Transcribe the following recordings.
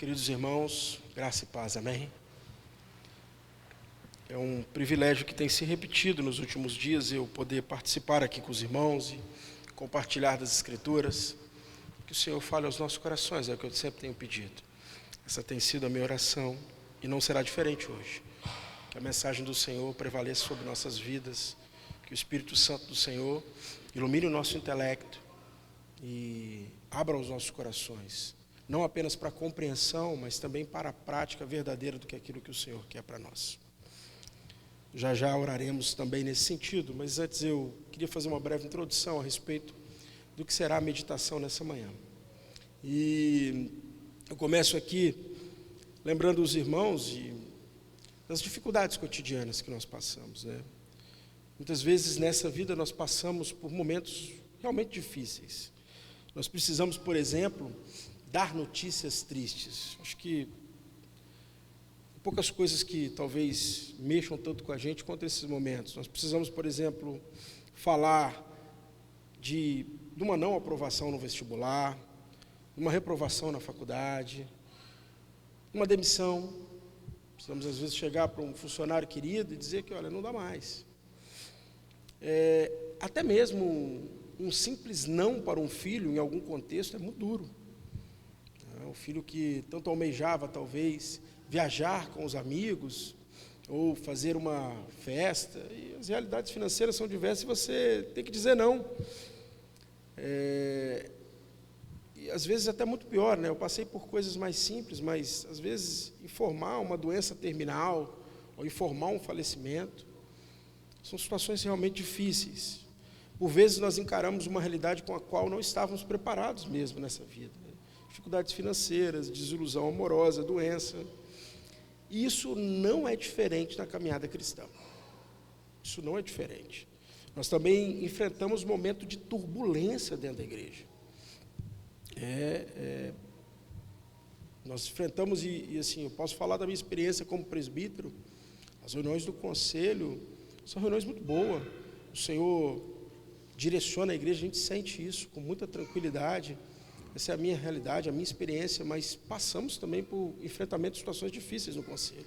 Queridos irmãos, graça e paz, amém? É um privilégio que tem se repetido nos últimos dias eu poder participar aqui com os irmãos e compartilhar das Escrituras. Que o Senhor fale aos nossos corações, é o que eu sempre tenho pedido. Essa tem sido a minha oração e não será diferente hoje. Que a mensagem do Senhor prevaleça sobre nossas vidas, que o Espírito Santo do Senhor ilumine o nosso intelecto e abra os nossos corações. Não apenas para a compreensão, mas também para a prática verdadeira do que aquilo que o Senhor quer para nós. Já já oraremos também nesse sentido, mas antes eu queria fazer uma breve introdução a respeito do que será a meditação nessa manhã. E eu começo aqui lembrando os irmãos das dificuldades cotidianas que nós passamos, né? Muitas vezes nessa vida nós passamos por momentos realmente difíceis. Nós precisamos, por exemplo, dar notícias tristes. Acho que poucas coisas que talvez mexam tanto com a gente quanto esses momentos. Nós precisamos, por exemplo, falar de uma não aprovação no vestibular, de uma reprovação na faculdade, uma demissão. Precisamos, às vezes, chegar para um funcionário querido e dizer que, olha, não dá mais. Até mesmo um simples não para um filho, em algum contexto, é muito duro. O filho que tanto almejava, talvez, viajar com os amigos ou fazer uma festa, e as realidades financeiras são diversas e você tem que dizer não. E às vezes até muito pior, né? Eu passei por coisas mais simples, mas às vezes informar uma doença terminal ou informar um falecimento são situações realmente difíceis. Por vezes nós encaramos uma realidade com a qual não estávamos preparados mesmo nessa vida. Dificuldades financeiras, desilusão amorosa, doença. E isso não é diferente na caminhada cristã. Isso não é diferente. Nós também enfrentamos momentos de turbulência dentro da igreja. Nós enfrentamos, e assim, eu posso falar da minha experiência como presbítero. As reuniões do conselho são reuniões muito boas. O Senhor direciona a igreja, a gente sente isso com muita tranquilidade. Essa é a minha realidade, a minha experiência, mas passamos também por enfrentamento de situações difíceis no conselho.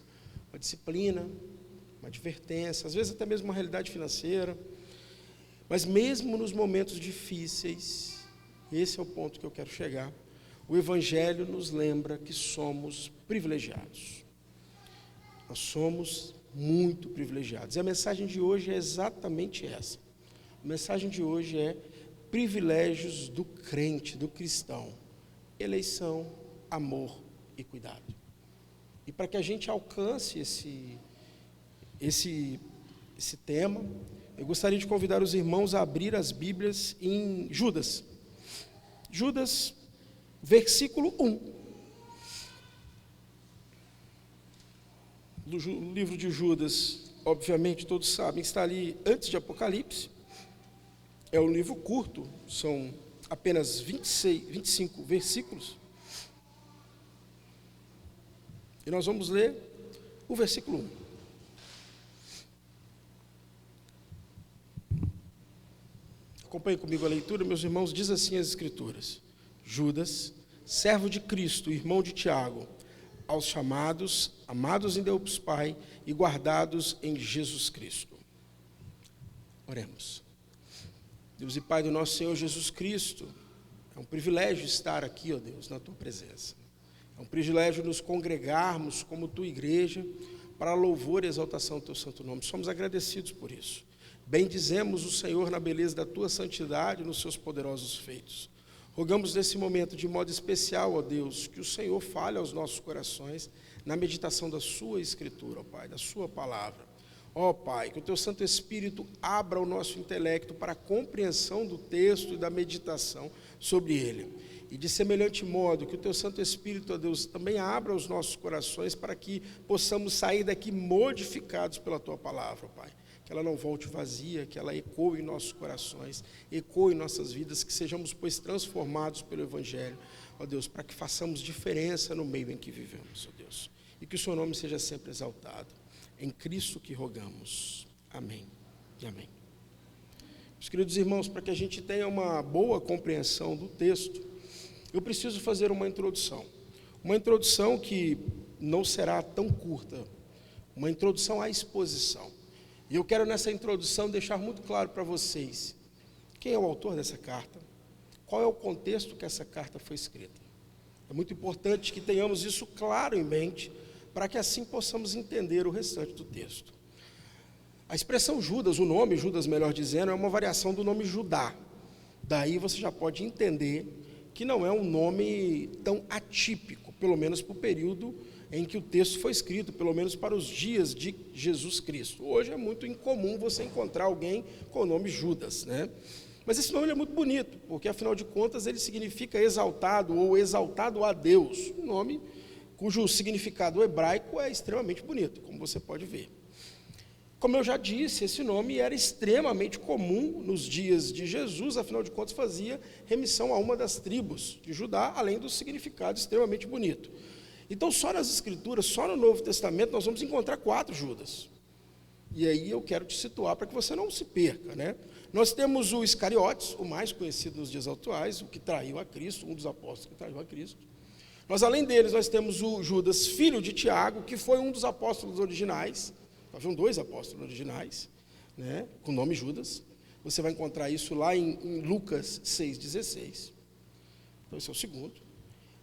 Uma disciplina, uma advertência, às vezes até mesmo uma realidade financeira. Mas mesmo nos momentos difíceis, esse é o ponto que eu quero chegar, o Evangelho nos lembra que somos privilegiados. Nós somos muito privilegiados. E a mensagem de hoje é exatamente essa. A mensagem de hoje é privilégios do crente, do cristão: eleição, amor e cuidado. E para que a gente alcance esse tema, eu gostaria de convidar os irmãos a abrir as Bíblias em Judas. Judas, versículo 1. Do livro de Judas, obviamente todos sabem, está ali antes de Apocalipse. É um livro curto, são apenas 25 versículos. E nós vamos ler o versículo 1. Acompanhe comigo a leitura, meus irmãos. Diz assim as Escrituras: Judas, servo de Cristo, irmão de Tiago, aos chamados, amados em Deus Pai e guardados em Jesus Cristo. Oremos. Deus e Pai do nosso Senhor Jesus Cristo, é um privilégio estar aqui, ó Deus, na Tua presença. É um privilégio nos congregarmos como Tua igreja para a louvor e exaltação do Teu santo nome. Somos agradecidos por isso. Bendizemos o Senhor na beleza da Tua santidade e nos Seus poderosos feitos. Rogamos nesse momento, de modo especial, ó Deus, que o Senhor fale aos nossos corações na meditação da Sua Escritura, ó Pai, da Sua palavra. Ó Pai, que o Teu Santo Espírito abra o nosso intelecto para a compreensão do texto e da meditação sobre ele. E de semelhante modo, que o Teu Santo Espírito, ó Deus, também abra os nossos corações para que possamos sair daqui modificados pela Tua palavra, ó Pai. Que ela não volte vazia, que ela ecoe em nossos corações, ecoe em nossas vidas, que sejamos, pois, transformados pelo Evangelho, ó Deus, para que façamos diferença no meio em que vivemos, ó Deus. E que o Seu nome seja sempre exaltado. Em Cristo que rogamos. Amém e amém. Meus queridos irmãos, para que a gente tenha uma boa compreensão do texto, eu preciso fazer uma introdução. Uma introdução que não será tão curta, uma introdução à exposição. E eu quero nessa introdução deixar muito claro para vocês quem é o autor dessa carta, qual é o contexto que essa carta foi escrita. É muito importante que tenhamos isso claro em mente, para que assim possamos entender o restante do texto. A expressão Judas, o nome Judas, melhor dizendo, é uma variação do nome Judá. Daí você já pode entender que não é um nome tão atípico, pelo menos para o período em que o texto foi escrito, pelo menos para os dias de Jesus Cristo. Hoje é muito incomum você encontrar alguém com o nome Judas, né? Mas esse nome é muito bonito, porque afinal de contas ele significa exaltado ou exaltado a Deus, um nome cujo significado hebraico é extremamente bonito, como você pode ver. Como eu já disse, esse nome era extremamente comum nos dias de Jesus, afinal de contas fazia remissão a uma das tribos de Judá, além do significado extremamente bonito. Então, só nas Escrituras, só no Novo Testamento, nós vamos encontrar 4 Judas. E aí eu quero te situar para que você não se perca, né? Nós temos o Iscariotes, o mais conhecido nos dias atuais, o que traiu a Cristo, um dos apóstolos que traiu a Cristo. Nós, além deles, nós temos o Judas, filho de Tiago, que foi um dos apóstolos originais. Haviam 2 apóstolos originais, né, com o nome Judas. Você vai encontrar isso lá em Lucas 6,16. Então, esse é o segundo.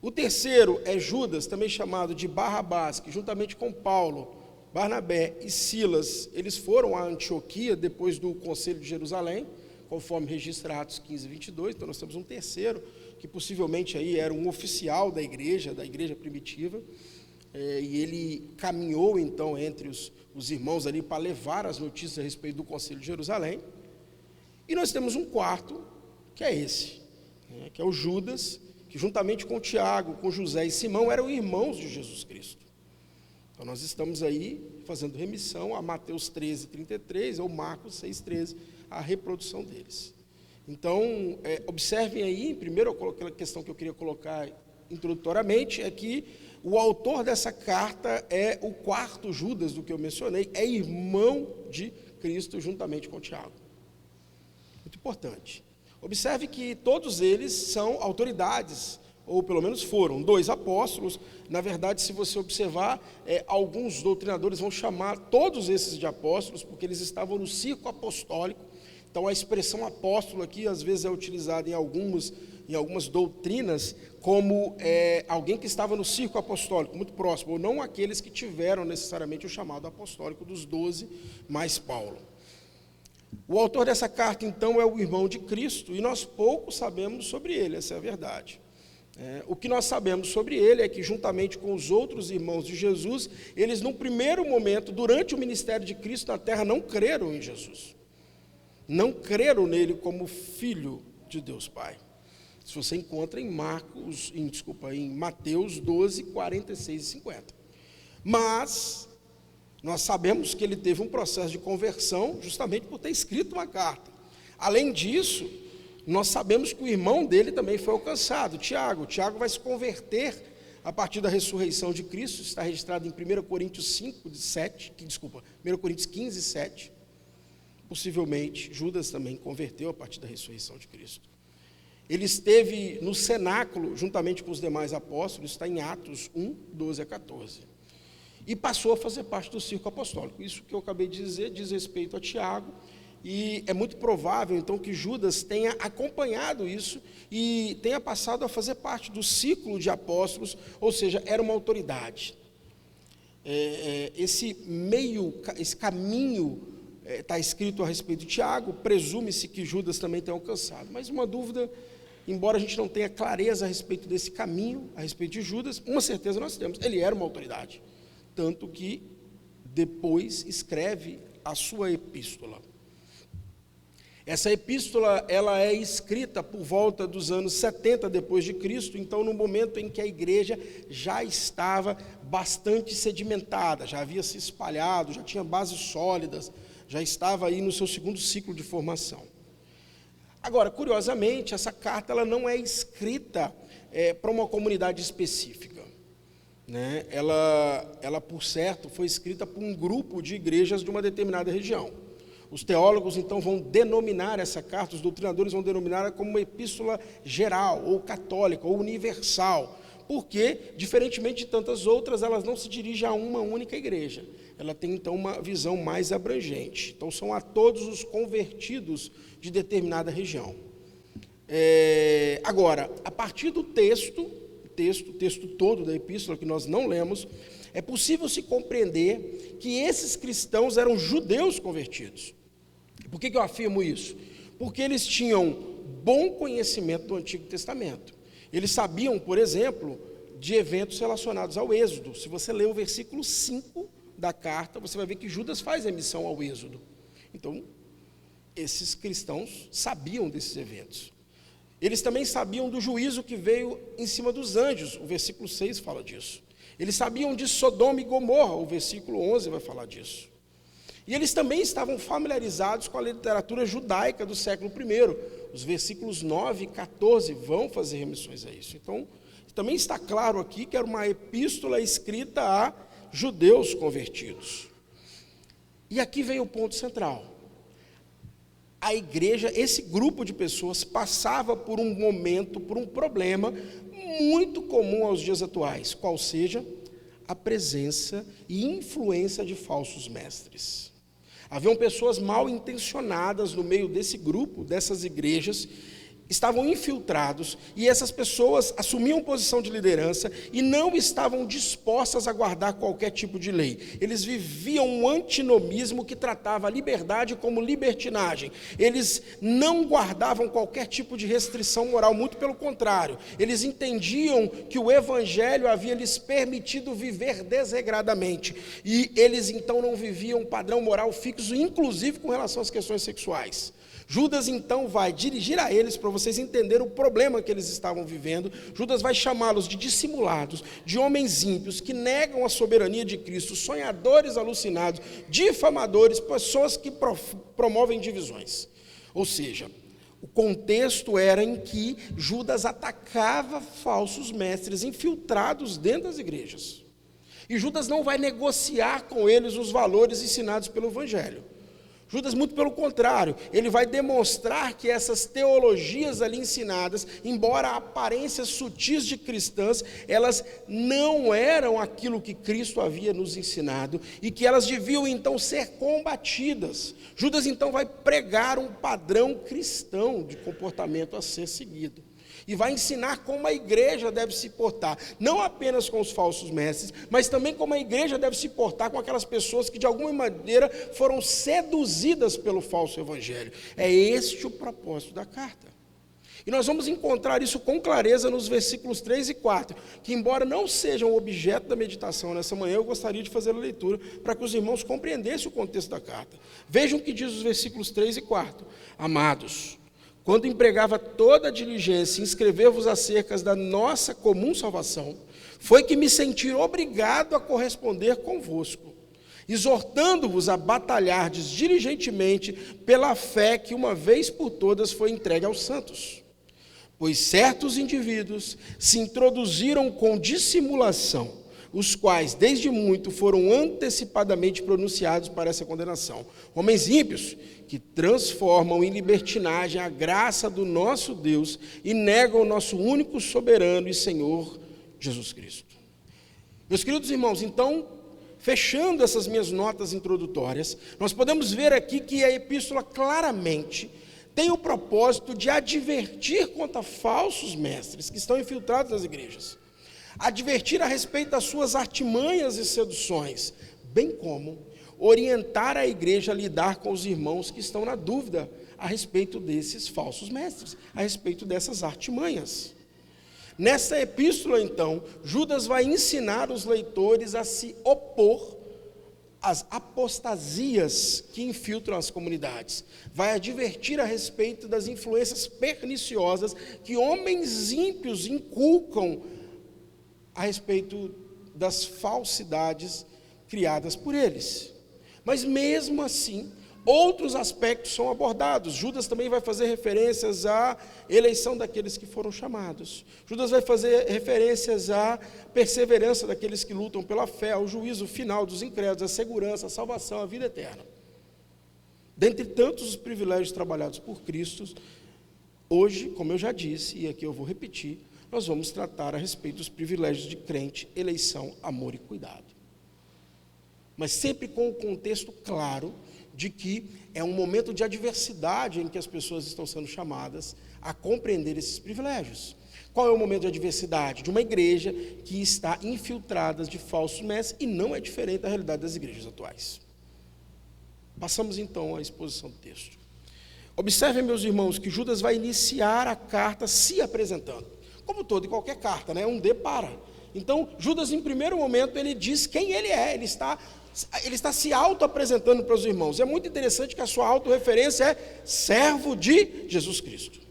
O terceiro é Judas, também chamado de Barrabás, que juntamente com Paulo, Barnabé e Silas, eles foram a Antioquia depois do Conselho de Jerusalém, conforme registra Atos 15:22. Então, nós temos um terceiro, que possivelmente aí era um oficial da igreja primitiva, e ele caminhou então entre os irmãos ali para levar as notícias a respeito do Conselho de Jerusalém. E nós temos um quarto, que é esse, né, que é o Judas, que juntamente com Tiago, com José e Simão eram irmãos de Jesus Cristo. Então nós estamos aí fazendo remissão a Mateus 13:33 ou Marcos 6:13, a reprodução deles. Então, observem aí, primeiro aquela questão que eu queria colocar introdutoriamente, é que o autor dessa carta é o 4º Judas do que eu mencionei, é irmão de Cristo juntamente com Tiago. Muito importante. Observe que todos eles são autoridades, ou pelo menos foram 2 apóstolos. Na verdade, se você observar, alguns doutrinadores vão chamar todos esses de apóstolos, porque eles estavam no circo apostólico. Então, a expressão apóstolo aqui, às vezes, é utilizada em algumas doutrinas, como alguém que estava no circo apostólico, muito próximo, ou não aqueles que tiveram necessariamente o chamado apostólico dos 12, mais Paulo. O autor dessa carta, então, é o irmão de Cristo, e nós pouco sabemos sobre ele, essa é a verdade. O que nós sabemos sobre ele é que, juntamente com os outros irmãos de Jesus, eles, num primeiro momento, durante o ministério de Cristo na terra, não creram em Jesus. Não creram nele como filho de Deus Pai. Isso você encontra em Mateus 12, 46 e 50. Mas nós sabemos que ele teve um processo de conversão justamente por ter escrito uma carta. Além disso, nós sabemos que o irmão dele também foi alcançado, Tiago. Tiago vai se converter a partir da ressurreição de Cristo, está registrado em 1 Coríntios 15, 7. Possivelmente, Judas também converteu a partir da ressurreição de Cristo. Ele esteve no cenáculo, juntamente com os demais apóstolos, está em Atos 1, 12 a 14. E passou a fazer parte do circo apostólico. Isso que eu acabei de dizer diz respeito a Tiago, e é muito provável, então, que Judas tenha acompanhado isso e tenha passado a fazer parte do ciclo de apóstolos, ou seja, era uma autoridade. Esse caminho está escrito a respeito de Tiago, presume-se que Judas também tenha alcançado. Mas uma dúvida, embora a gente não tenha clareza a respeito desse caminho, a respeito de Judas, uma certeza nós temos, ele era uma autoridade. Tanto que depois escreve a sua epístola. Essa epístola, ela é escrita por volta dos anos 70 depois de Cristo, então no momento em que a igreja já estava bastante sedimentada, já havia se espalhado, já tinha bases sólidas, já estava aí no seu segundo ciclo de formação. Agora, curiosamente, essa carta ela não é escrita para uma comunidade específica, né? Ela, por certo, foi escrita por um grupo de igrejas de uma determinada região. Os teólogos, então, vão denominar essa carta, os doutrinadores vão denominar como uma epístola geral, ou católica, ou universal. porque, diferentemente de tantas outras, elas não se dirigem a uma única igreja. Ela tem, então, uma visão mais abrangente. Então, são a todos os convertidos de determinada região. Agora, a partir do texto todo da epístola, que nós não lemos, é possível se compreender que esses cristãos eram judeus convertidos. Por que eu afirmo isso? Porque eles tinham bom conhecimento do Antigo Testamento. Eles sabiam, por exemplo, de eventos relacionados ao Êxodo. Se você ler o versículo 5 da carta, você vai ver que Judas faz a missão ao Êxodo. Então, esses cristãos sabiam desses eventos. Eles também sabiam do juízo que veio em cima dos anjos, o versículo 6 fala disso. Eles sabiam de Sodoma e Gomorra, o versículo 11 vai falar disso. E eles também estavam familiarizados com a literatura judaica do século I. Os versículos 9 e 14 vão fazer remissões a isso. Então, também está claro aqui que era uma epístola escrita a judeus convertidos. E aqui vem o ponto central. A igreja, esse grupo de pessoas, passava por um momento, por um problema muito comum aos dias atuais, qual seja a presença e influência de falsos mestres. Haviam pessoas mal intencionadas no meio desse grupo, dessas igrejas, estavam infiltrados, e essas pessoas assumiam posição de liderança e não estavam dispostas a guardar qualquer tipo de lei. Eles viviam um antinomismo que tratava a liberdade como libertinagem. Eles não guardavam qualquer tipo de restrição moral, muito pelo contrário. Eles entendiam que o Evangelho havia lhes permitido viver desregradamente, e eles então não viviam um padrão moral fixo, inclusive com relação às questões sexuais. Judas então vai dirigir a eles, para vocês entenderem o problema que eles estavam vivendo. Judas vai chamá-los de dissimulados, de homens ímpios, que negam a soberania de Cristo, sonhadores alucinados, difamadores, pessoas que promovem divisões. Ou seja, o contexto era em que Judas atacava falsos mestres infiltrados dentro das igrejas. E Judas não vai negociar com eles os valores ensinados pelo Evangelho. Judas, muito pelo contrário, ele vai demonstrar que essas teologias ali ensinadas, embora aparências sutis de cristãs, elas não eram aquilo que Cristo havia nos ensinado e que elas deviam então ser combatidas. Judas então vai pregar um padrão cristão de comportamento a ser seguido. E vai ensinar como a igreja deve se portar, não apenas com os falsos mestres, mas também como a igreja deve se portar com aquelas pessoas que de alguma maneira foram seduzidas pelo falso evangelho. É este o propósito da carta. E nós vamos encontrar isso com clareza nos versículos 3 e 4, que embora não sejam objeto da meditação nessa manhã, eu gostaria de fazer a leitura para que os irmãos compreendessem o contexto da carta. Vejam o que diz os versículos 3 e 4. Amados, quando empregava toda a diligência em escrever-vos acerca da nossa comum salvação, foi que me senti obrigado a corresponder convosco, exortando-vos a batalhardes diligentemente pela fé que uma vez por todas foi entregue aos santos. Pois certos indivíduos se introduziram com dissimulação, os quais desde muito foram antecipadamente pronunciados para essa condenação. Homens ímpios, que transformam em libertinagem a graça do nosso Deus e negam o nosso único soberano e Senhor, Jesus Cristo. Meus queridos irmãos, então, fechando essas minhas notas introdutórias, nós podemos ver aqui que a epístola claramente tem o propósito de advertir contra falsos mestres que estão infiltrados nas igrejas, advertir a respeito das suas artimanhas e seduções, bem como orientar a igreja a lidar com os irmãos que estão na dúvida a respeito desses falsos mestres, a respeito dessas artimanhas. Nessa epístola, então, Judas vai ensinar os leitores a se opor às apostasias que infiltram as comunidades. Vai advertir a respeito das influências perniciosas que homens ímpios inculcam a respeito das falsidades criadas por eles. Mas mesmo assim, outros aspectos são abordados. Judas também vai fazer referências à eleição daqueles que foram chamados. Judas vai fazer referências à perseverança daqueles que lutam pela fé, ao juízo final dos incrédulos, à segurança, à salvação, à vida eterna. Dentre tantos os privilégios trabalhados por Cristo, hoje, como eu já disse, e aqui eu vou repetir, nós vamos tratar a respeito dos privilégios de crente, eleição, amor e cuidado. Mas sempre com o contexto claro de que é um momento de adversidade em que as pessoas estão sendo chamadas a compreender esses privilégios. Qual é o momento de adversidade? De uma igreja que está infiltrada de falsos mestres, e não é diferente da realidade das igrejas atuais. Passamos então à exposição do texto. Observem, meus irmãos, que Judas vai iniciar a carta se apresentando. Como toda e qualquer carta, né? Um depara. Então, Judas, em primeiro momento, ele diz quem ele é. Ele está se auto-apresentando para os irmãos. É muito interessante que a sua auto-referência é servo de Jesus Cristo.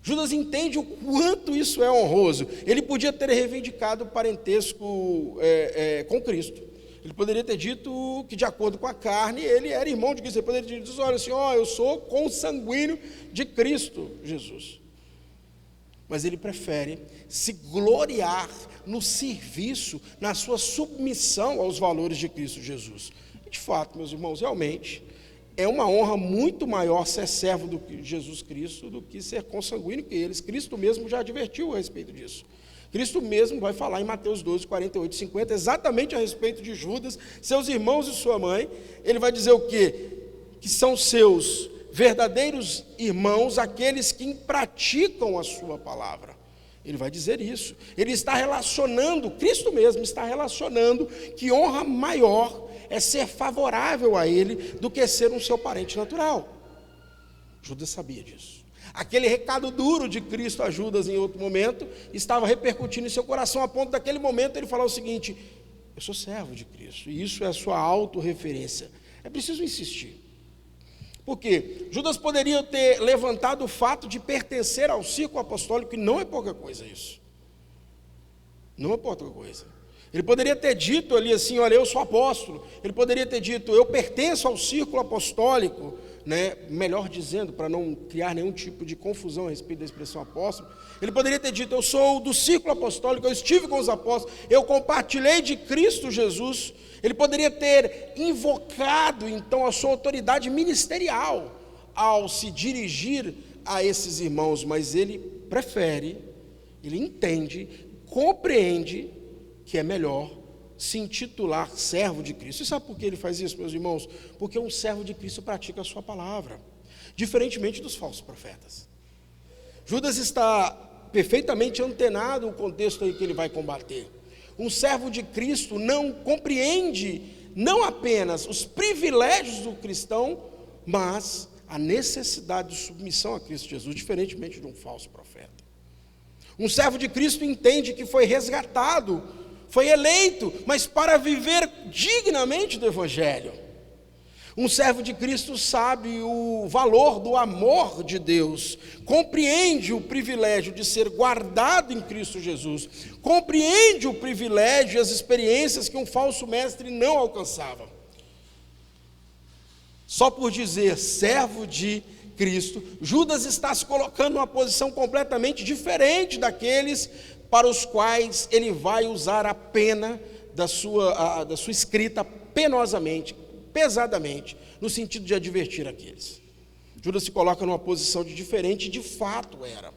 Judas entende o quanto isso é honroso. Ele podia ter reivindicado o parentesco com Cristo. Ele poderia ter dito que, de acordo com a carne, ele era irmão de Cristo. Ele poderia ter dito, olha assim, eu sou consanguíneo de Cristo Jesus. Mas ele prefere se gloriar no serviço, na sua submissão aos valores de Cristo Jesus. E, de fato, meus irmãos, realmente é uma honra muito maior ser servo de Jesus Cristo do que ser consanguíneo que eles. Cristo mesmo já advertiu a respeito disso. Cristo mesmo vai falar em Mateus 12, 48 e 50, exatamente a respeito de Judas, seus irmãos e sua mãe. Ele vai dizer o quê? Que são seus verdadeiros irmãos, aqueles que praticam a sua palavra. Ele vai dizer isso. Ele está relacionando, Cristo mesmo está relacionando que honra maior é ser favorável a ele do que ser um seu parente natural. Judas sabia disso. Aquele recado duro de Cristo a Judas em outro momento estava repercutindo em seu coração, a ponto daquele momento ele falar o seguinte: eu sou servo de Cristo, e isso é a sua autorreferência. É preciso insistir. Por quê? Judas poderia ter levantado o fato de pertencer ao círculo apostólico, e não é pouca coisa isso. Não é pouca coisa. Ele poderia ter dito ali assim, olha, eu sou apóstolo. Ele poderia ter dito, eu pertenço ao círculo apostólico, né? Melhor dizendo, para não criar nenhum tipo de confusão a respeito da expressão apóstolo. Ele poderia ter dito, eu sou do círculo apostólico, eu estive com os apóstolos, eu compartilhei de Cristo Jesus. Ele poderia ter invocado, então, a sua autoridade ministerial ao se dirigir a esses irmãos, mas ele prefere, ele entende, compreende que é melhor se intitular servo de Cristo. E sabe por que ele faz isso, meus irmãos? Porque um servo de Cristo pratica a sua palavra, diferentemente dos falsos profetas. Judas está perfeitamente antenado no contexto aí que ele vai combater. Um servo de Cristo não compreende não apenas os privilégios do cristão, mas a necessidade de submissão a Cristo Jesus, diferentemente de um falso profeta. Um servo de Cristo entende que foi resgatado, foi eleito, mas para viver dignamente do Evangelho. Um servo de Cristo sabe o valor do amor de Deus, compreende o privilégio de ser guardado em Cristo Jesus, compreende o privilégio e as experiências que um falso mestre não alcançava. Só por dizer servo de Cristo, Judas está se colocando numa posição completamente diferente daqueles para os quais ele vai usar a pena da sua escrita penosamente, pesadamente, no sentido de advertir aqueles. Judas se coloca numa posição de diferente, de fato era.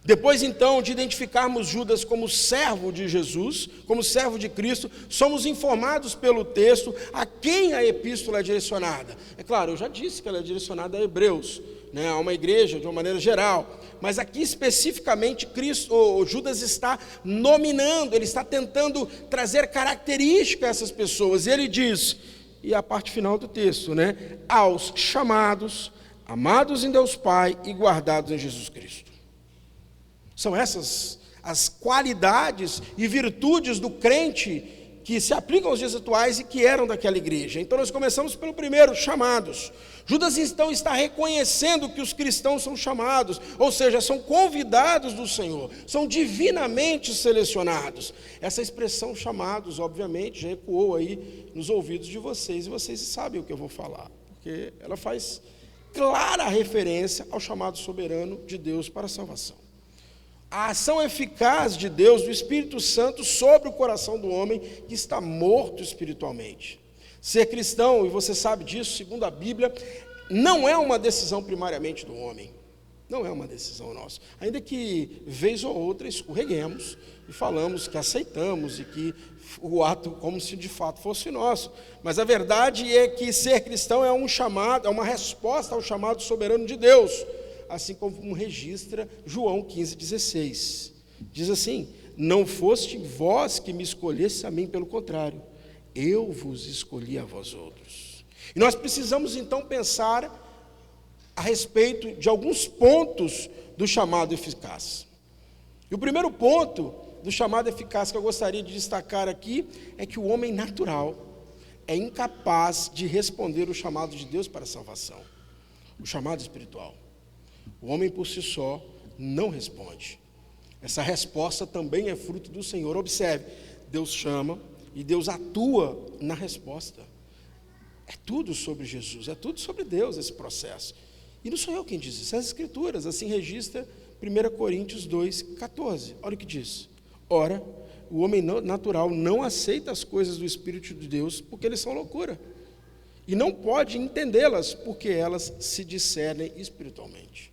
Depois então de identificarmos Judas como servo de Jesus, como servo de Cristo, somos informados pelo texto a quem a epístola é direcionada. É claro, eu já disse que ela é direcionada a hebreus, né, a uma igreja de uma maneira geral, mas aqui especificamente Judas está nominando, ele está tentando trazer características a essas pessoas, e ele diz, e a parte final do texto, né, aos chamados, amados em Deus Pai e guardados em Jesus Cristo. São essas as qualidades e virtudes do crente que se aplicam aos dias atuais e que eram daquela igreja. Então nós começamos pelo primeiro, chamados. Judas então está reconhecendo que os cristãos são chamados, ou seja, são convidados do Senhor, são divinamente selecionados. Essa expressão chamados, obviamente, já ecoou aí nos ouvidos de vocês, e vocês sabem o que eu vou falar, porque ela faz clara referência ao chamado soberano de Deus para a salvação. A ação eficaz de Deus, do Espírito Santo, sobre o coração do homem que está morto espiritualmente. Ser cristão, e você sabe disso, segundo a Bíblia, não é uma decisão primariamente do homem. Não é uma decisão nossa. Ainda que, vez ou outra, escorreguemos e falamos que aceitamos e que o ato como se de fato fosse nosso. Mas a verdade é que ser cristão é um chamado, é uma resposta ao chamado soberano de Deus, assim como registra João 15,16. Diz assim: não foste vós que me escolheste a mim, pelo contrário, eu vos escolhi a vós outros. E nós precisamos então pensar a respeito de alguns pontos do chamado eficaz. E o primeiro ponto do chamado eficaz que eu gostaria de destacar aqui é que o homem natural é incapaz de responder o chamado de Deus para a salvação, o chamado espiritual. O homem por si só não responde. Essa resposta também é fruto do Senhor. Observe, Deus chama e Deus atua na resposta. É tudo sobre Jesus, é tudo sobre Deus esse processo. E não sou eu quem diz isso, as Escrituras, assim registra 1 Coríntios 2,14. Olha o que diz: ora, o homem natural não aceita as coisas do Espírito de Deus, porque eles são loucura, e não pode entendê-las, porque elas se discernem espiritualmente.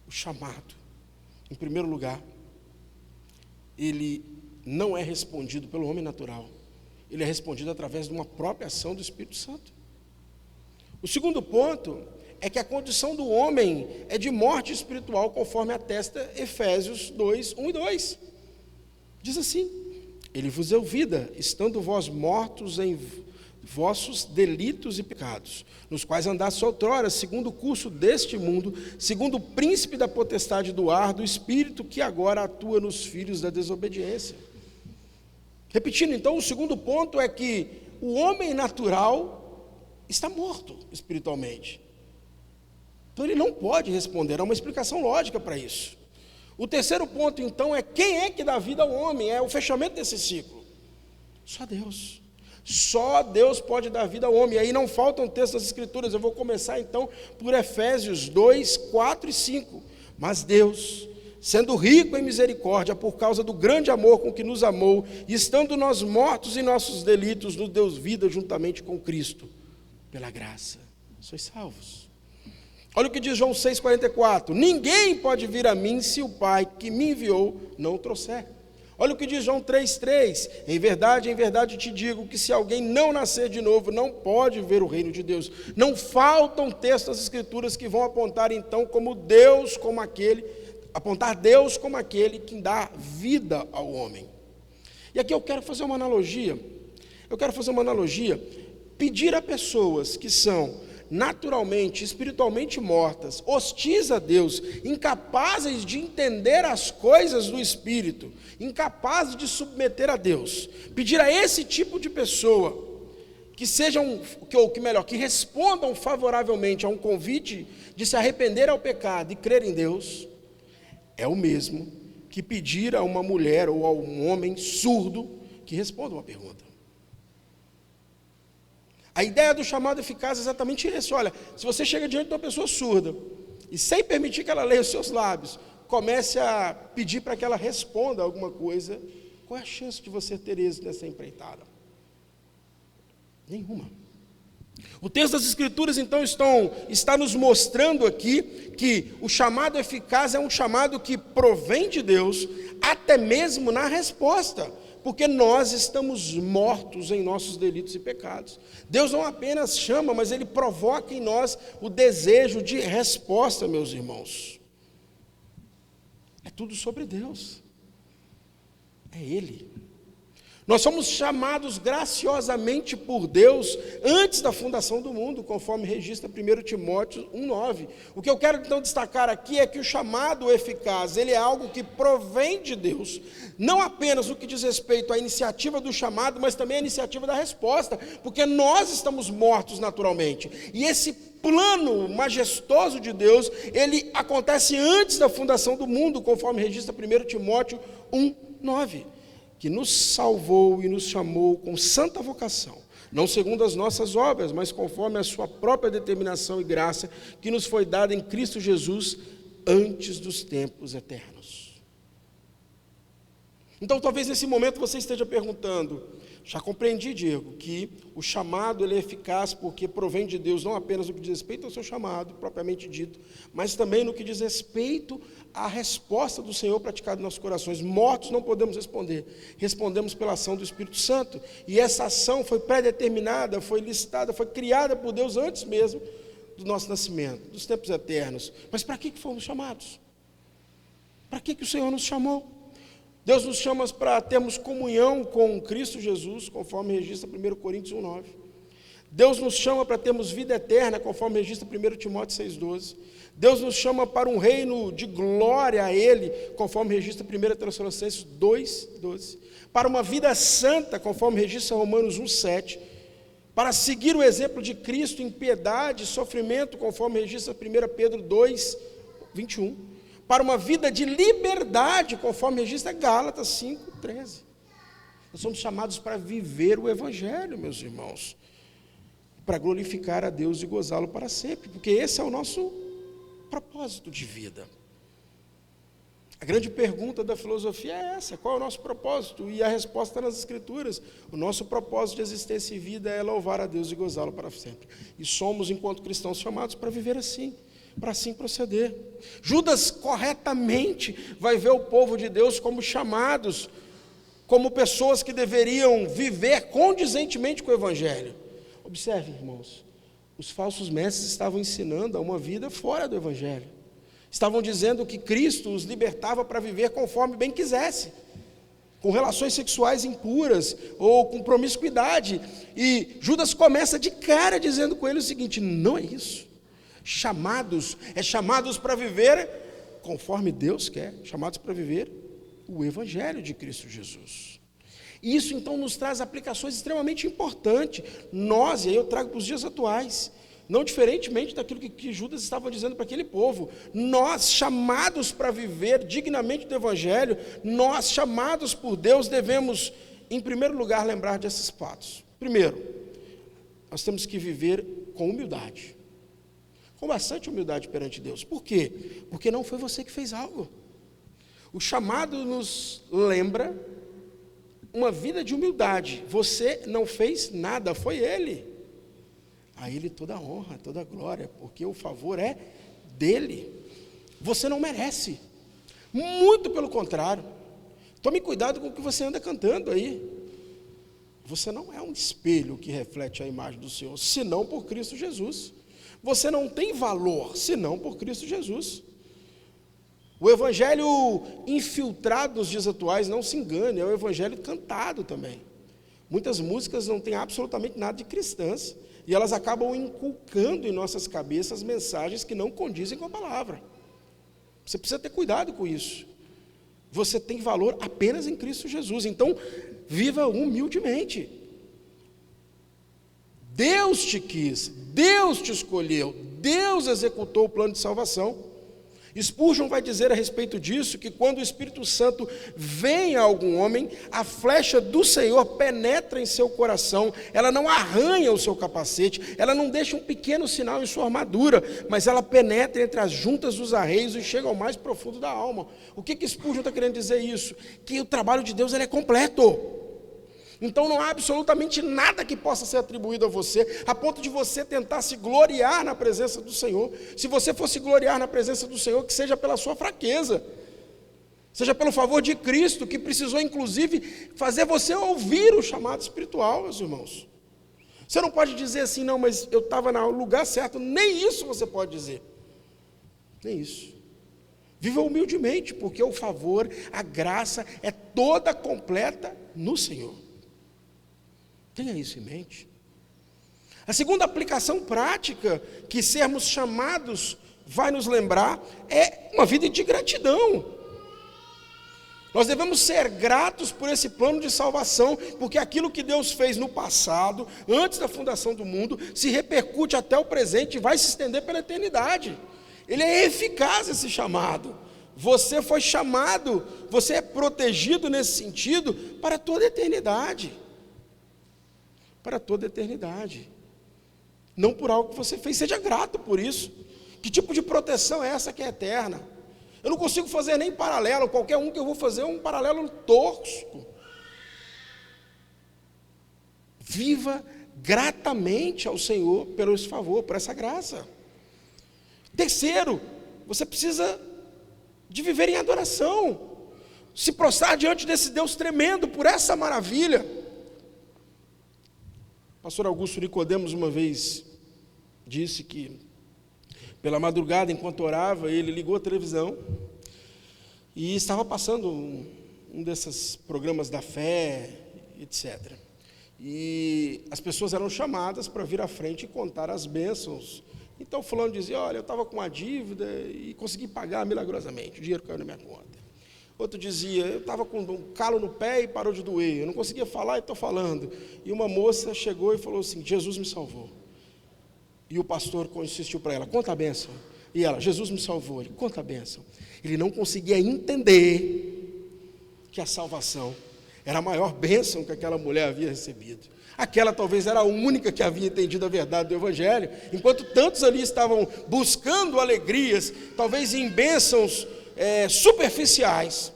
O chamado, em primeiro lugar, ele não é respondido pelo homem natural, ele é respondido através de uma própria ação do Espírito Santo. O segundo ponto é que a condição do homem é de morte espiritual, conforme atesta Efésios 2, 1 e 2. Diz assim: ele vos deu vida, estando vós mortos em vossos delitos e pecados, nos quais andastes outrora, segundo o curso deste mundo, segundo o príncipe da potestade do ar, do espírito que agora atua nos filhos da desobediência. Repetindo então, o segundo ponto é que o homem natural está morto espiritualmente. Então ele não pode responder, há uma explicação lógica para isso. O terceiro ponto então é: quem é que dá vida ao homem? É o fechamento desse ciclo. Só Deus. Só Deus pode dar vida ao homem. E aí não faltam textos das Escrituras. Eu vou começar então por Efésios 2, 4 e 5. Mas Deus, sendo rico em misericórdia, por causa do grande amor com que nos amou, e estando nós mortos em nossos delitos, nos deu vida juntamente com Cristo. Pela graça sois salvos. Olha o que diz João 6,44. Ninguém pode vir a mim se o Pai que me enviou não o trouxer. Olha o que diz João 3,3. Em verdade te digo que se alguém não nascer de novo, não pode ver o reino de Deus. Não faltam textos das Escrituras que vão apontar então apontar Deus como aquele que dá vida ao homem. E aqui eu quero fazer uma analogia. Pedir a pessoas que são naturalmente, espiritualmente mortas, hostis a Deus, incapazes de entender as coisas do Espírito, incapazes de submeter a Deus, pedir a esse tipo de pessoa que respondam favoravelmente a um convite de se arrepender ao pecado e crer em Deus, é o mesmo que pedir a uma mulher ou a um homem surdo que responda uma pergunta. A ideia do chamado eficaz é exatamente isso. Olha, se você chega diante de uma pessoa surda e sem permitir que ela leia os seus lábios, comece a pedir para que ela responda alguma coisa, qual é a chance de você ter êxito nessa empreitada? Nenhuma. O texto das Escrituras então está nos mostrando aqui que o chamado eficaz é um chamado que provém de Deus, até mesmo na resposta, porque nós estamos mortos em nossos delitos e pecados. Deus não apenas chama, mas Ele provoca em nós o desejo de resposta, meus irmãos. É tudo sobre Deus. É Ele. Nós somos chamados graciosamente por Deus antes da fundação do mundo, conforme registra 1 Timóteo 1,9. O que eu quero então destacar aqui é que o chamado eficaz, ele é algo que provém de Deus, não apenas no que diz respeito à iniciativa do chamado, mas também à iniciativa da resposta, porque nós estamos mortos naturalmente, e esse plano majestoso de Deus, ele acontece antes da fundação do mundo, conforme registra 1 Timóteo 1,9. Que nos salvou e nos chamou com santa vocação, não segundo as nossas obras, mas conforme a sua própria determinação e graça, que nos foi dada em Cristo Jesus antes dos tempos eternos. Então, talvez nesse momento você esteja perguntando: já compreendi, Diego, que o chamado ele é eficaz porque provém de Deus, não apenas no que diz respeito ao seu chamado, propriamente dito, mas também no que diz respeito à resposta do Senhor praticada em nossos corações. Mortos não podemos responder, respondemos pela ação do Espírito Santo, e essa ação foi pré-determinada, foi listada, foi criada por Deus antes mesmo do nosso nascimento, dos tempos eternos. Mas para que fomos chamados? Para que o Senhor nos chamou? Deus nos chama para termos comunhão com Cristo Jesus, conforme registra 1 Coríntios 1,9. Deus nos chama para termos vida eterna, conforme registra 1 Timóteo 6,12. Deus nos chama para um reino de glória a Ele, conforme registra 1 Tessalonicenses 2,12. Para uma vida santa, conforme registra Romanos 1,7. Para seguir o exemplo de Cristo em piedade e sofrimento, conforme registra 1 Pedro 2,21. Para uma vida de liberdade, conforme registra Gálatas 5,13. Nós somos chamados para viver o Evangelho, meus irmãos, para glorificar a Deus e gozá-lo para sempre, porque esse é o nosso propósito de vida. A grande pergunta da filosofia é essa: qual é o nosso propósito? E a resposta está nas Escrituras. O nosso propósito de existência e vida é louvar a Deus e gozá-lo para sempre. E somos, enquanto cristãos, chamados para viver assim, para assim proceder. Judas corretamente vai ver o povo de Deus como chamados, como pessoas que deveriam viver condizentemente com o Evangelho. Observe, irmãos, os falsos mestres estavam ensinando a uma vida fora do Evangelho. Estavam dizendo que Cristo os libertava para viver conforme bem quisesse, com relações sexuais impuras ou com promiscuidade. E Judas começa de cara dizendo com ele o seguinte: não é isso. Chamados para viver conforme Deus quer, chamados para viver o Evangelho de Cristo Jesus. E isso então nos traz aplicações extremamente importantes. Nós, e aí eu trago para os dias atuais, não diferentemente daquilo que Judas estava dizendo para aquele povo, nós, chamados para viver dignamente do Evangelho, nós, chamados por Deus, devemos, em primeiro lugar, lembrar desses fatos. Primeiro, nós temos que viver com humildade, com bastante humildade perante Deus. Por quê? Porque não foi você que fez algo. O chamado nos lembra uma vida de humildade. Você não fez nada, foi Ele. A Ele toda a honra, toda a glória, porque o favor é dEle. Você não merece. Muito pelo contrário. Tome cuidado com o que você anda cantando aí. Você não é um espelho que reflete a imagem do Senhor, senão por Cristo Jesus. Você não tem valor, senão por Cristo Jesus. O evangelho infiltrado nos dias atuais, não se engane, é o evangelho cantado também. Muitas músicas não têm absolutamente nada de cristãs, e elas acabam inculcando em nossas cabeças mensagens que não condizem com a palavra. Você precisa ter cuidado com isso. Você tem valor apenas em Cristo Jesus, então viva humildemente. Deus te quis, Deus te escolheu, Deus executou o plano de salvação. Spurgeon vai dizer a respeito disso, que quando o Espírito Santo vem a algum homem, a flecha do Senhor penetra em seu coração, ela não arranha o seu capacete, ela não deixa um pequeno sinal em sua armadura, mas ela penetra entre as juntas dos arreios e chega ao mais profundo da alma. O que Spurgeon está querendo dizer isso? Que o trabalho de Deus ele é completo. Então não há absolutamente nada que possa ser atribuído a você, a ponto de você tentar se gloriar na presença do Senhor. Se você for se gloriar na presença do Senhor, que seja pela sua fraqueza, seja pelo favor de Cristo, que precisou inclusive fazer você ouvir o chamado espiritual, meus irmãos. Você não pode dizer assim: não, mas eu estava no lugar certo. Nem isso você pode dizer, nem isso. Viva humildemente, porque o favor, a graça é toda completa no Senhor. Tenha isso em mente. A segunda aplicação prática que sermos chamados vai nos lembrar é uma vida de gratidão. Nós devemos ser gratos por esse plano de salvação, porque aquilo que Deus fez no passado, antes da fundação do mundo, se repercute até o presente e vai se estender pela eternidade. Ele é eficaz, esse chamado. Você foi chamado, você é protegido nesse sentido para toda a eternidade. Para toda a eternidade. Não por algo que você fez, seja grato por isso. Que tipo de proteção é essa que é eterna? Eu não consigo fazer nem paralelo, qualquer um que eu vou fazer é um paralelo tosco. Viva gratamente ao Senhor pelo esse favor, por essa graça. Terceiro, você precisa de viver em adoração, se prostrar diante desse Deus tremendo, por essa maravilha. O pastor Augusto Nicodemos uma vez disse que, pela madrugada, enquanto orava, ele ligou a televisão e estava passando um desses programas da fé, etc. E as pessoas eram chamadas para vir à frente e contar as bênçãos. Então fulano dizia, olha, eu estava com uma dívida e consegui pagar milagrosamente, o dinheiro caiu na minha conta. Outro dizia, eu estava com um calo no pé e parou de doer, eu não conseguia falar e estou falando. E uma moça chegou e falou assim, Jesus me salvou. E o pastor insistiu para ela, conta a bênção. E ela, Jesus me salvou, ele, conta a bênção. Ele não conseguia entender que a salvação era a maior bênção que aquela mulher havia recebido. Aquela talvez era a única que havia entendido a verdade do Evangelho, enquanto tantos ali estavam buscando alegrias, talvez em bênçãos superficiais,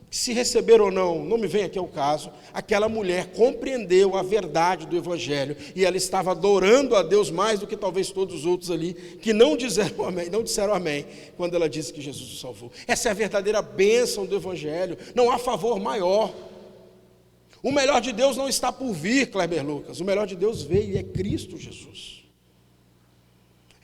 que se receberam ou não me vem aqui ao caso, aquela mulher compreendeu a verdade do Evangelho, e ela estava adorando a Deus mais do que talvez todos os outros ali, que não disseram amém, quando ela disse que Jesus o salvou. Essa é a verdadeira bênção do Evangelho, não há favor maior. O melhor de Deus não está por vir, Kleber Lucas, o melhor de Deus veio e é Cristo Jesus.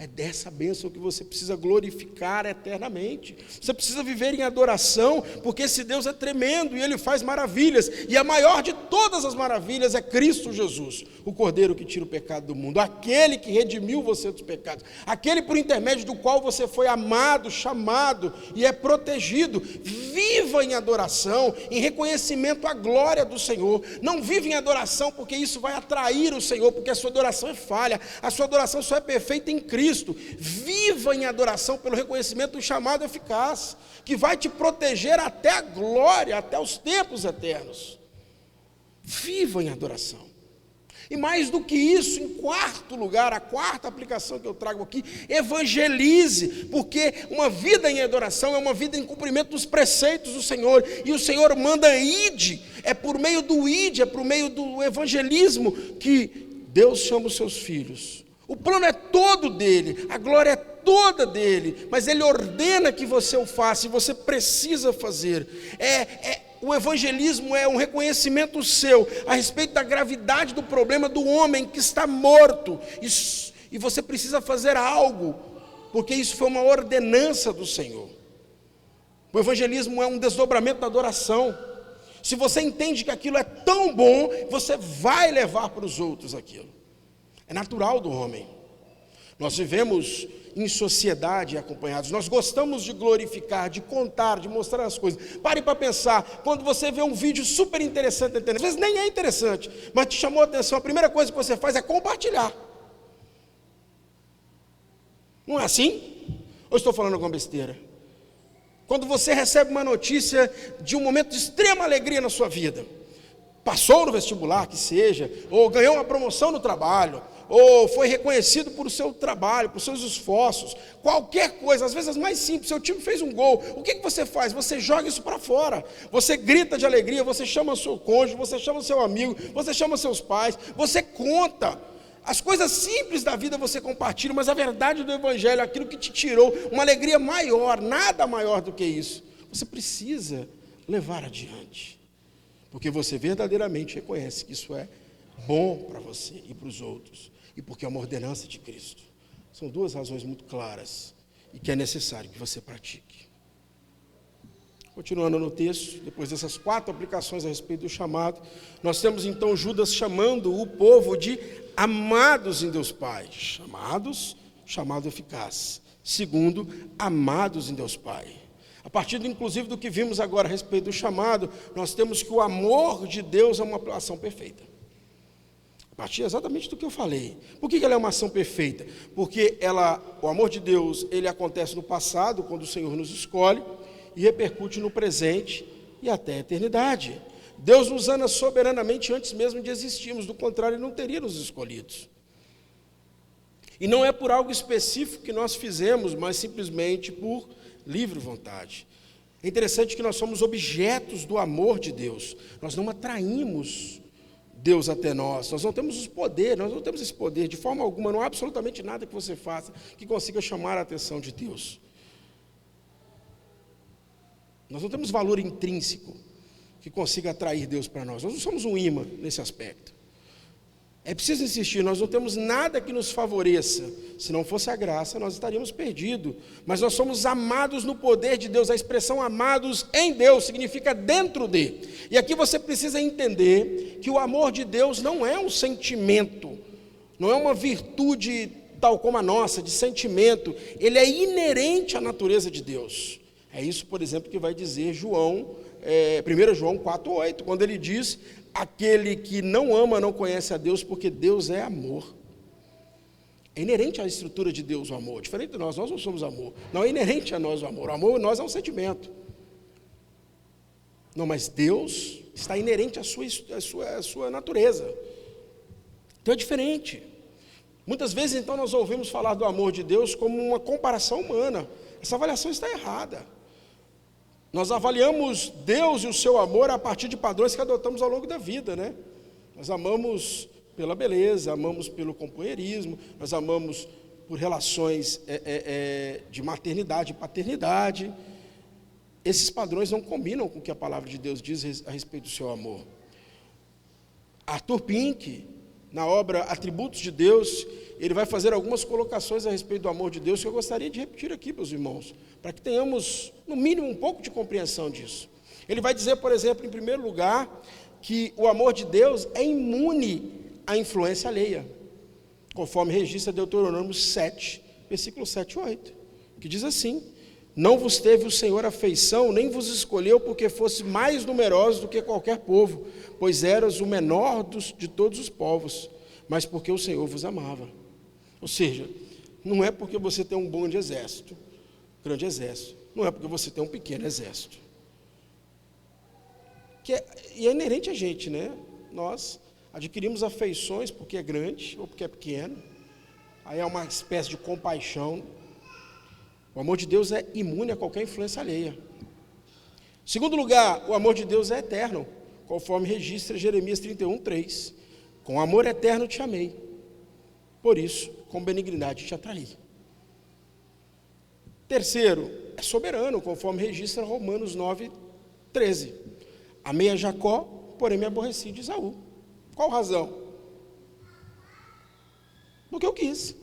É dessa bênção que você precisa glorificar eternamente. Você precisa viver em adoração, porque esse Deus é tremendo e Ele faz maravilhas. E a maior de todas as maravilhas é Cristo Jesus, o Cordeiro que tira o pecado do mundo, aquele que redimiu você dos pecados, aquele por intermédio do qual você foi amado, chamado e é protegido. Viva em adoração, em reconhecimento à glória do Senhor. Não viva em adoração porque isso vai atrair o Senhor, porque a sua adoração é falha, a sua adoração só é perfeita em Cristo. Viva em adoração pelo reconhecimento do chamado eficaz, que vai te proteger até a glória, até os tempos eternos. Viva em adoração. E mais do que isso, em quarto lugar, a quarta aplicação que eu trago aqui, evangelize, porque uma vida em adoração é uma vida em cumprimento dos preceitos do Senhor, e o Senhor manda ide, é por meio do ide, é por meio do evangelismo que Deus chama os seus filhos. O plano é todo dele, a glória é toda dele, mas ele ordena que você o faça e você precisa fazer. O evangelismo é um reconhecimento seu a respeito da gravidade do problema do homem que está morto, e você precisa fazer algo, porque isso foi uma ordenança do Senhor. O evangelismo é um desdobramento da adoração. Se você entende que aquilo é tão bom, você vai levar para os outros aquilo. É natural do homem. Nós vivemos em sociedade acompanhados. Nós gostamos de glorificar, de contar, de mostrar as coisas. Pare para pensar. Quando você vê um vídeo super interessante na internet, às vezes nem é interessante, mas te chamou a atenção, a primeira coisa que você faz é compartilhar. Não é assim? Ou estou falando alguma besteira? Quando você recebe uma notícia de um momento de extrema alegria na sua vida, passou no vestibular, que seja, ou ganhou uma promoção no trabalho, ou foi reconhecido por seu trabalho, por seus esforços, qualquer coisa, às vezes as mais simples, seu time fez um gol, o que você faz? Você joga isso para fora, você grita de alegria, você chama o seu cônjuge, você chama o seu amigo, você chama seus pais, você conta, as coisas simples da vida você compartilha, mas a verdade do Evangelho, aquilo que te tirou uma alegria maior, nada maior do que isso, você precisa levar adiante, porque você verdadeiramente reconhece que isso é bom para você e para os outros, e porque é uma ordenança de Cristo. São duas razões muito claras e que é necessário que você pratique. Continuando no texto, depois dessas 4 aplicações a respeito do chamado, nós temos então Judas chamando o povo de amados em Deus Pai. Chamados, chamado eficaz. Segundo, amados em Deus Pai. A partir, inclusive, do que vimos agora a respeito do chamado, nós temos que o amor de Deus é uma ação perfeita. A partir exatamente do que eu falei. Por que ela é uma ação perfeita? Porque o amor de Deus, ele acontece no passado, quando o Senhor nos escolhe, e repercute no presente e até a eternidade. Deus nos ama soberanamente antes mesmo de existirmos, do contrário, Ele não teria nos escolhidos. E não é por algo específico que nós fizemos, mas simplesmente por livre vontade. É interessante que nós somos objetos do amor de Deus. Nós não atraímos Deus até nós. Nós não temos os poderes, nós não temos esse poder de forma alguma. Não há absolutamente nada que você faça que consiga chamar a atenção de Deus. Nós não temos valor intrínseco que consiga atrair Deus para nós. Nós não somos um imã nesse aspecto. É preciso insistir, nós não temos nada que nos favoreça. Se não fosse a graça, nós estaríamos perdidos. Mas nós somos amados no poder de Deus. A expressão amados em Deus significa dentro de. E aqui você precisa entender que o amor de Deus não é um sentimento, não é uma virtude tal como a nossa, de sentimento. Ele é inerente à natureza de Deus. É isso, por exemplo, que vai dizer 1 João 4,8, quando ele diz: aquele que não ama não conhece a Deus, porque Deus é amor. É inerente à estrutura de Deus o amor, diferente de nós não somos amor, não é inerente a nós o amor em nós é um sentimento. Não, mas Deus está inerente à sua natureza, então é diferente. Muitas vezes então nós ouvimos falar do amor de Deus como uma comparação humana. Essa avaliação está errada. Nós avaliamos Deus e o seu amor a partir de padrões que adotamos ao longo da vida, né? Nós amamos pela beleza, amamos pelo companheirismo, nós amamos por relações de maternidade e paternidade. Esses padrões não combinam com o que a palavra de Deus diz a respeito do seu amor. Arthur Pink, na obra Atributos de Deus, ele vai fazer algumas colocações a respeito do amor de Deus que eu gostaria de repetir aqui, meus irmãos, para que tenhamos, no mínimo, um pouco de compreensão disso. Ele vai dizer, por exemplo, em primeiro lugar, que o amor de Deus é imune à influência alheia, conforme registra Deuteronômio 7, versículo 7 e 8, que diz assim: não vos teve o Senhor afeição, nem vos escolheu porque fosse mais numerosos do que qualquer povo, pois eras o menor de todos os povos, mas porque o Senhor vos amava. Ou seja, não é porque você tem um grande exército, não é porque você tem um pequeno exército. E é inerente a gente, né? Nós adquirimos afeições porque é grande ou porque é pequeno, aí é uma espécie de compaixão. O amor de Deus é imune a qualquer influência alheia. Segundo lugar, o amor de Deus é eterno, conforme registra Jeremias 31:3. Com amor eterno te amei, por isso, com benignidade te atraí. Terceiro, é soberano, conforme registra Romanos 9:13. Amei a Jacó, porém me aborreci de Esaú. Qual razão? Porque eu quis.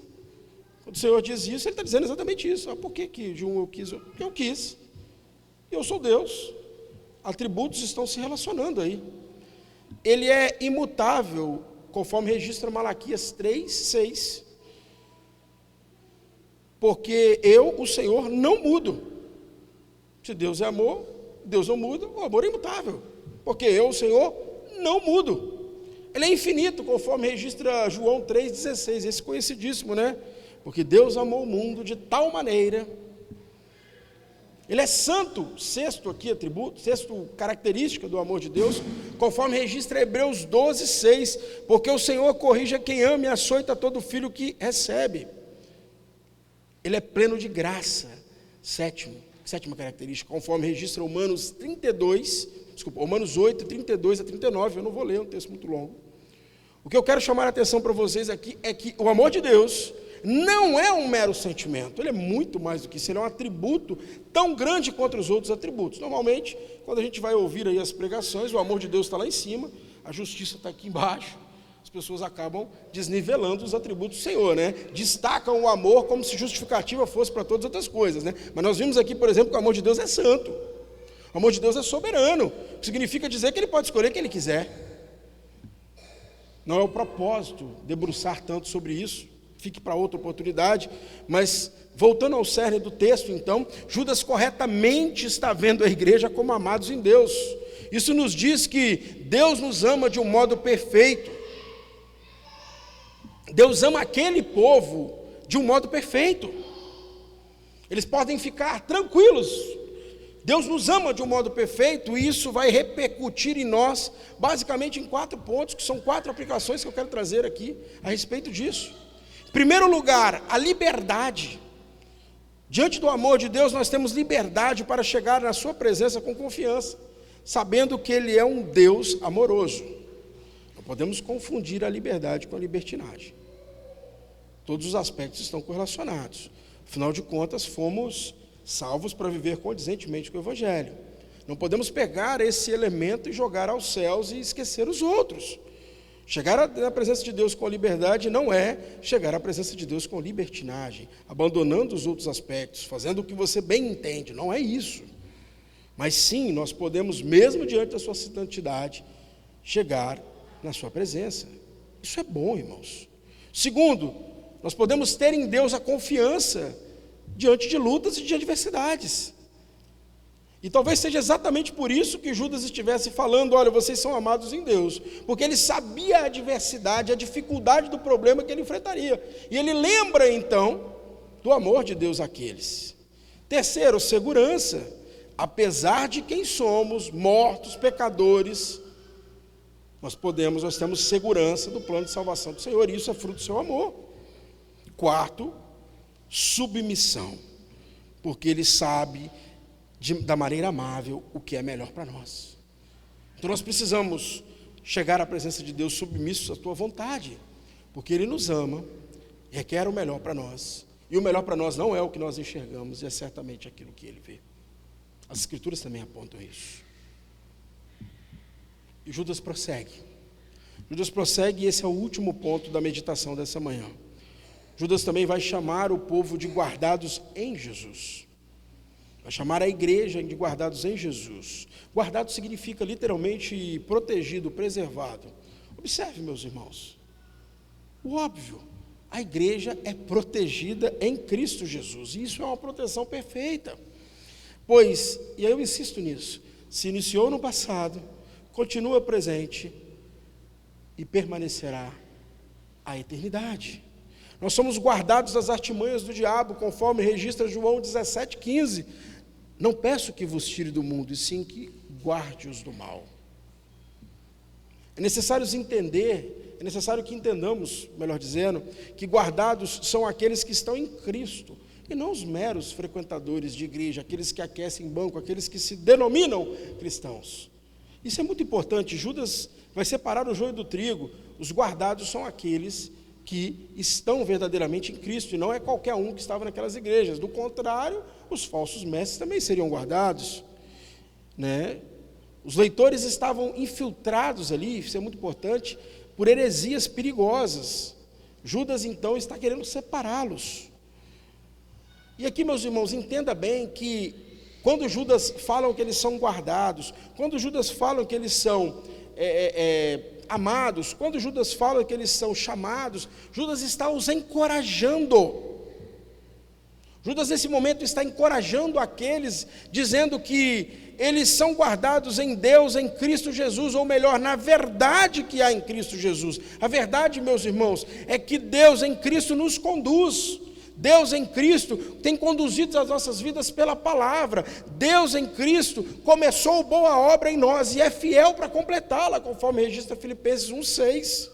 Quando o Senhor diz isso, Ele está dizendo exatamente isso. Por que de um eu quis? Porque eu quis. Eu sou Deus. Atributos estão se relacionando aí. Ele é imutável, conforme registra Malaquias 3:6. Porque eu, o Senhor, não mudo. Se Deus é amor, Deus não muda, o amor é imutável. Porque eu, o Senhor, não mudo. Ele é infinito, conforme registra João 3,16, esse conhecidíssimo, né? Porque Deus amou o mundo de tal maneira. Ele é santo, sexto aqui atributo, sexto característica do amor de Deus, conforme registra Hebreus 12:6, porque o Senhor corrige a quem ama e açoita todo filho que recebe. Ele é pleno de graça, sétima característica, conforme registra Romanos 8, 32 a 39, eu não vou ler, é um texto muito longo. O que eu quero chamar a atenção para vocês aqui é que o amor de Deus não é um mero sentimento, ele é muito mais do que isso, ele é um atributo tão grande quanto os outros atributos. Normalmente, quando a gente vai ouvir aí as pregações, o amor de Deus está lá em cima, a justiça está aqui embaixo, as pessoas acabam desnivelando os atributos do Senhor, né? Destacam o amor como se justificativa fosse para todas as outras coisas, né? Mas nós vimos aqui, por exemplo, que o amor de Deus é santo, o amor de Deus é soberano, o que significa dizer que Ele pode escolher quem Ele quiser. Não é o propósito debruçar tanto sobre isso, fique para outra oportunidade, mas voltando ao cerne do texto, então, Judas corretamente está vendo a igreja como amados em Deus. Isso nos diz que Deus nos ama de um modo perfeito. Deus ama aquele povo de um modo perfeito. Eles podem ficar tranquilos. Deus nos ama de um modo perfeito, e isso vai repercutir em nós, basicamente em 4 pontos, que são 4 aplicações que eu quero trazer aqui a respeito disso. Em primeiro lugar, a liberdade. Diante do amor de Deus, nós temos liberdade para chegar na sua presença com confiança, sabendo que Ele é um Deus amoroso. Não podemos confundir a liberdade com a libertinagem. Todos os aspectos estão correlacionados. Afinal de contas, fomos salvos para viver condizentemente com o Evangelho. Não podemos pegar esse elemento e jogar aos céus e esquecer os outros. Chegar na presença de Deus com liberdade não é chegar à presença de Deus com libertinagem, abandonando os outros aspectos, fazendo o que você bem entende, não é isso. Mas sim, nós podemos, mesmo diante da sua santidade, chegar na sua presença. Isso é bom, irmãos. Segundo, nós podemos ter em Deus a confiança diante de lutas e de adversidades. E talvez seja exatamente por isso que Judas estivesse falando, olha, vocês são amados em Deus, porque ele sabia a adversidade, a dificuldade do problema que ele enfrentaria, e ele lembra então do amor de Deus àqueles. Terceiro, segurança, apesar de quem somos, mortos, pecadores, nós temos segurança do plano de salvação do Senhor, e isso é fruto do seu amor. Quarto, submissão, porque ele sabe da maneira amável o que é melhor para nós. Então nós precisamos chegar à presença de Deus submissos à tua vontade, porque Ele nos ama, requer o melhor para nós, e o melhor para nós não é o que nós enxergamos, é certamente aquilo que Ele vê. As Escrituras também apontam isso. E Judas prossegue, e esse é o último ponto da meditação dessa manhã. Judas também vai chamar o povo de guardados em Jesus. Vai chamar a igreja de guardados em Jesus. Guardado significa literalmente protegido, preservado. Observe, meus irmãos, o óbvio, a igreja é protegida em Cristo Jesus, e isso é uma proteção perfeita. Pois, e aí eu insisto nisso, se iniciou no passado, continua presente e permanecerá a eternidade. Nós somos guardados das artimanhas do diabo, conforme registra João 17,15. Não peço que vos tire do mundo, e sim que guarde-os do mal. É necessário que entendamos, melhor dizendo, que guardados são aqueles que estão em Cristo, e não os meros frequentadores de igreja, aqueles que aquecem banco, aqueles que se denominam cristãos. Isso é muito importante. Judas vai separar o joio do trigo. Os guardados são aqueles que estão verdadeiramente em Cristo, e não é qualquer um que estava naquelas igrejas. Do contrário, os falsos mestres também seriam guardados, né? Os leitores estavam infiltrados ali, isso é muito importante, por heresias perigosas. Judas, então, está querendo separá-los. E aqui, meus irmãos, entenda bem que quando Judas falam que eles são guardados, quando Judas falam que eles são amados, quando Judas fala que eles são chamados, Judas está os encorajando. Judas nesse momento está encorajando aqueles, dizendo que eles são guardados em Deus, em Cristo Jesus, ou melhor, na verdade que há em Cristo Jesus. A verdade, meus irmãos, é que Deus em Cristo nos conduz. Deus em Cristo tem conduzido as nossas vidas pela palavra. Deus em Cristo começou boa obra em nós e é fiel para completá-la, conforme registra Filipenses 1,6.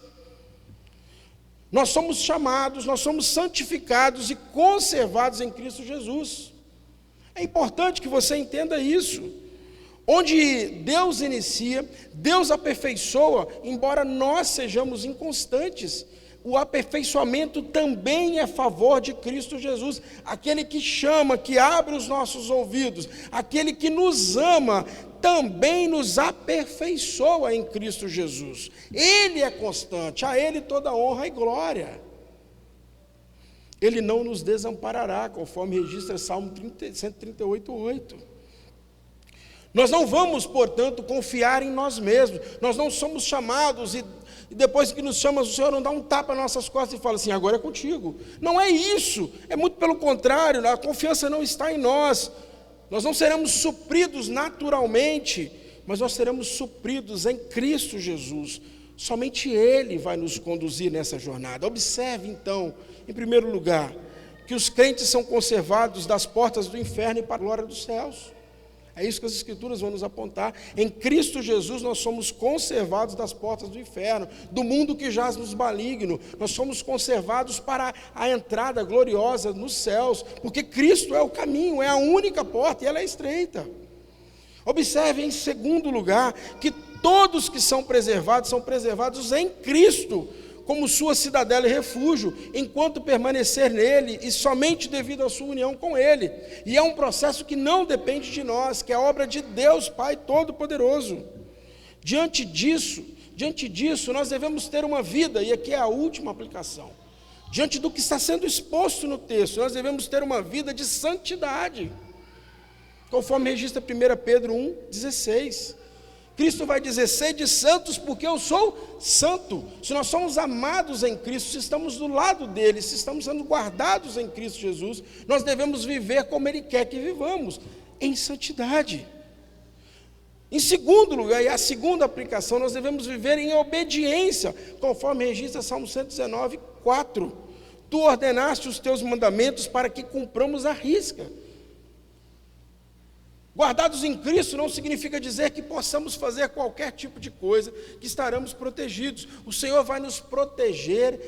Nós somos chamados, nós somos santificados e conservados em Cristo Jesus. É importante que você entenda isso. Onde Deus inicia, Deus aperfeiçoa, embora nós sejamos inconstantes. O aperfeiçoamento também é a favor de Cristo Jesus, aquele que chama, que abre os nossos ouvidos, aquele que nos ama, também nos aperfeiçoa em Cristo Jesus. Ele é constante, a Ele toda honra e glória. Ele não nos desamparará, conforme registra Salmo 138,8. Nós não vamos, portanto, confiar em nós mesmos. Nós não somos chamados e depois que nos chama, o Senhor não dá um tapa nas nossas costas e fala assim, agora é contigo. Não é isso, é muito pelo contrário, a confiança não está em nós. Nós não seremos supridos naturalmente, mas nós seremos supridos em Cristo Jesus. Somente Ele vai nos conduzir nessa jornada. Observe então, em primeiro lugar, que os crentes são conservados das portas do inferno e para a glória dos céus. É isso que as Escrituras vão nos apontar. Em Cristo Jesus nós somos conservados das portas do inferno, do mundo que jaz nos maligno. Nós somos conservados para a entrada gloriosa nos céus, porque Cristo é o caminho, é a única porta e ela é estreita. Observe, em segundo lugar, que todos que são preservados em Cristo, como sua cidadela e refúgio, enquanto permanecer nele e somente devido à sua união com ele. E é um processo que não depende de nós, que é obra de Deus Pai Todo-Poderoso. Diante disso, nós devemos ter uma vida, e aqui é a última aplicação. Diante do que está sendo exposto no texto, nós devemos ter uma vida de santidade, conforme registra 1 Pedro 1,16. Cristo vai dizer: sede santos porque eu sou santo. Se nós somos amados em Cristo, se estamos do lado dele, se estamos sendo guardados em Cristo Jesus, nós devemos viver como ele quer que vivamos, em santidade. Em segundo lugar, e a segunda aplicação, nós devemos viver em obediência, conforme registra Salmo 119, 4. Tu ordenaste os teus mandamentos para que cumpramos à risca. Guardados em Cristo não significa dizer que possamos fazer qualquer tipo de coisa, que estaremos protegidos. O Senhor vai nos proteger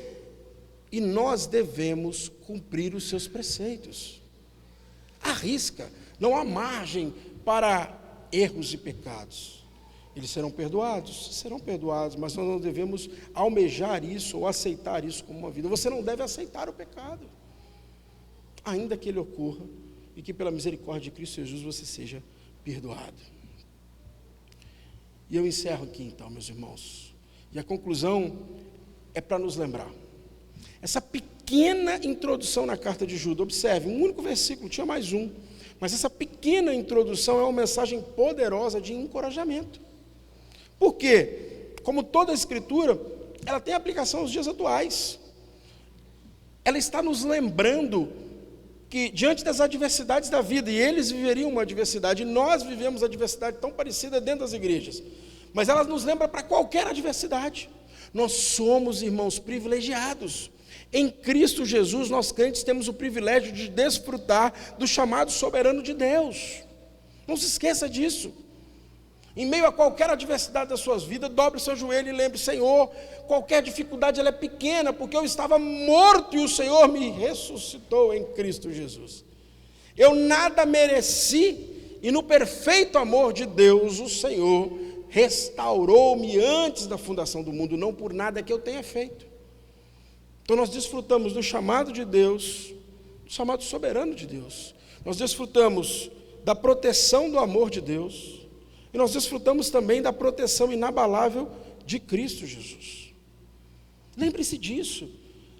e nós devemos cumprir os seus preceitos. À risca, não há margem para erros e pecados. Eles serão perdoados, mas nós não devemos almejar isso ou aceitar isso como uma vida. Você não deve aceitar o pecado, ainda que ele ocorra, e que pela misericórdia de Cristo Jesus você seja perdoado. E eu encerro aqui então, meus irmãos, e a conclusão é para nos lembrar. Essa pequena introdução na carta de Judas, observe, um único versículo, tinha mais um, mas essa pequena introdução é uma mensagem poderosa de encorajamento. Por quê? Como toda a Escritura, ela tem aplicação aos dias atuais. Ela está nos lembrando que diante das adversidades da vida, e eles viveriam uma adversidade, e nós vivemos adversidade tão parecida dentro das igrejas, mas ela nos lembra para qualquer adversidade. Nós somos, irmãos, privilegiados. Em Cristo Jesus, nós crentes temos o privilégio de desfrutar do chamado soberano de Deus. Não se esqueça disso. Em meio a qualquer adversidade da sua vida, dobre o seu joelho e lembre: Senhor, qualquer dificuldade ela é pequena, porque eu estava morto e o Senhor me ressuscitou em Cristo Jesus. Eu nada mereci e no perfeito amor de Deus, o Senhor restaurou-me antes da fundação do mundo, não por nada que eu tenha feito. Então nós desfrutamos do chamado de Deus, do chamado soberano de Deus. Nós desfrutamos da proteção do amor de Deus. E nós desfrutamos também da proteção inabalável de Cristo Jesus. Lembre-se disso,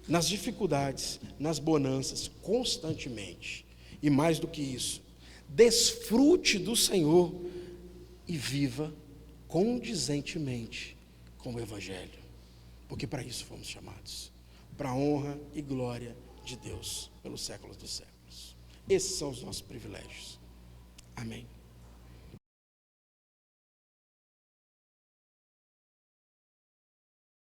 nas dificuldades, nas bonanças, constantemente. E mais do que isso, desfrute do Senhor e viva condizentemente com o Evangelho. Porque para isso fomos chamados, para a honra e glória de Deus pelos séculos dos séculos. Esses são os nossos privilégios. Amém.